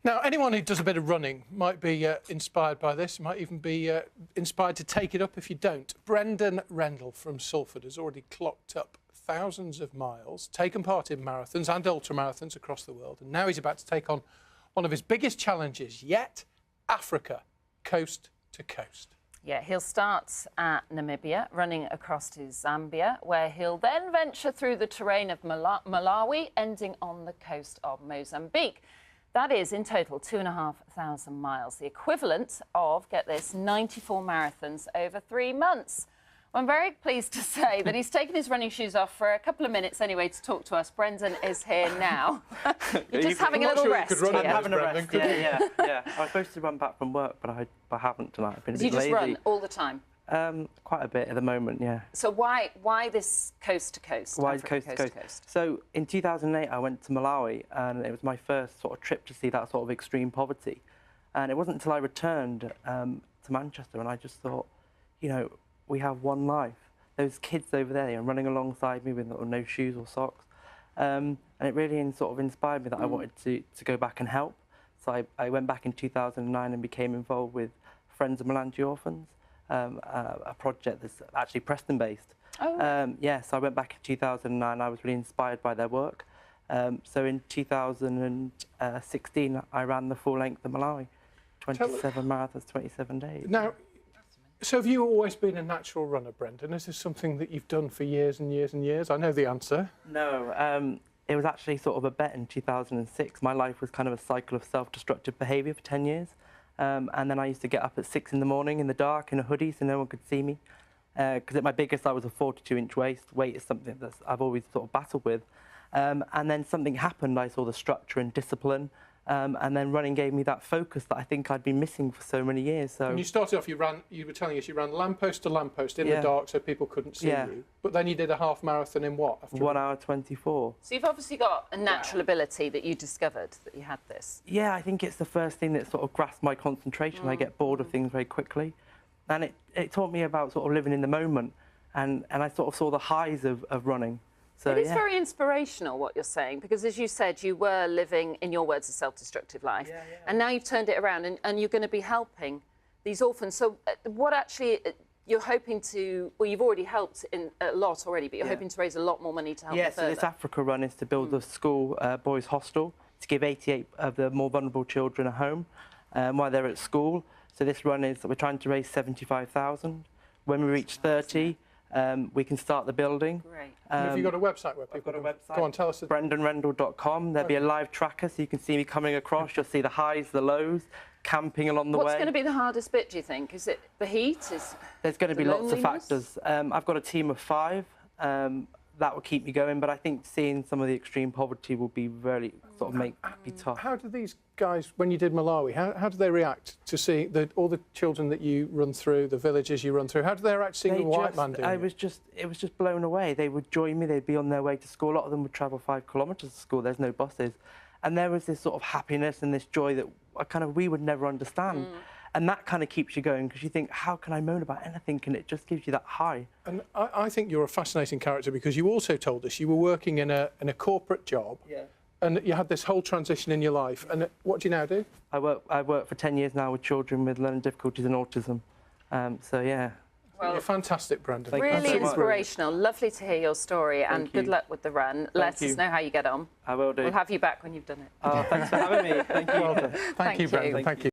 Now, anyone who does a bit of running might be inspired by this, might even be inspired to take it up if you don't. Brendan Rendell from Salford has already clocked up thousands of miles, taken part in marathons and ultramarathons across the world, and now he's about to take on one of his biggest challenges yet, Africa, coast to coast. Yeah, he'll start at Namibia, running across to Zambia, where he'll then venture through the terrain of Malawi, ending on the coast of Mozambique. That is, in total, 2,500 miles, the equivalent of, get this, 94 marathons over 3 months. Well, I'm very pleased to say that he's taken his running shoes off for a couple of minutes anyway to talk to us. Brendan is here now. You're just having a little rest. I'm having a rest, yeah. I was supposed to run back from work, but I haven't tonight. I've been a bit lazy. You just run all the time? Quite a bit at the moment, yeah. So why this coast to coast? Why coast to coast? So in 2008, I went to Malawi, and it was my first sort of trip to see that sort of extreme poverty. And it wasn't until I returned to Manchester, and I just thought, you know, we have one life. Those kids over there, you know, running alongside me with no shoes or socks, and it really sort of inspired me that I wanted to go back and help. So I went back in 2009 and became involved with Friends of Melange Orphans. A project that's actually Preston-based. Oh. Yeah, so I went back in 2009. I was really inspired by their work. So in 2016, I ran the full length of Malawi, 27 marathons, 27 days. Now, so have you always been a natural runner, Brendan? Is this something that you've done for years and years and years? I know the answer. No, it was actually sort of a bet in 2006. My life was kind of a cycle of self-destructive behaviour for 10 years. And then I used to get up at 6 in the morning in the dark in a hoodie so no one could see me. Because at my biggest I was a 42-inch waist. Weight is something that I've always sort of battled with. And then something happened. I saw the structure and discipline. And then running gave me that focus that I think I'd been missing for so many years. So when you started off, you were telling us you ran lamppost to lamppost in the dark so people couldn't see you. But then you did a half marathon in what? After 1 hour 24. So you've obviously got a natural ability that you discovered, that you had this. Yeah, I think it's the first thing that sort of grasped my concentration. I get bored of things very quickly. And it taught me about sort of living in the moment. And I sort of saw the highs of running. So, it is very inspirational what you're saying, because as you said, you were living, in your words, a self-destructive life. And now you've turned it around and you're going to be helping these orphans. So what actually you're hoping to, well, you've already helped in a lot already, but you're hoping to raise a lot more money to help them further. So this Africa run is to build a school boys hostel to give 88 of the more vulnerable children a home while they're at school. So this run is, we're trying to raise 75,000. When we reach 30, we can start the building. Great. Have you got a website where people... I've got a website. Go on, tell us. BrendanRendell.com. There'll be a live tracker so you can see me coming across. You'll see the highs, the lows, camping along the way. What's going to be the hardest bit, do you think? Is it the heat? There's going to be lots of factors. I've got a team of 5. That will keep me going, but I think seeing some of the extreme poverty will be really sort of be tough. How do these guys, when you did Malawi, how do they react to seeing all the children that you run through, the villages you run through? How do they react to seeing a white man doing it? It was just blown away. They would join me. They'd be on their way to school. A lot of them would travel 5 kilometres to school. There's no buses, and there was this sort of happiness and this joy that we would never understand. And that kind of keeps you going, because you think, how can I moan about anything? And it just gives you that high. And I think you're a fascinating character, because you also told us you were working in a corporate job. And you had this whole transition in your life. And what do you now do? I work for 10 years now with children with learning difficulties and autism. So, yeah. Well, you're fantastic, Brendan. Really inspirational. Lovely to hear your story, and good luck with the run. Let us know how you get on. I will do. We'll have you back when you've done it. Oh, thanks for having me. Thank you. Well done. Thank you, Brendan. Thank you.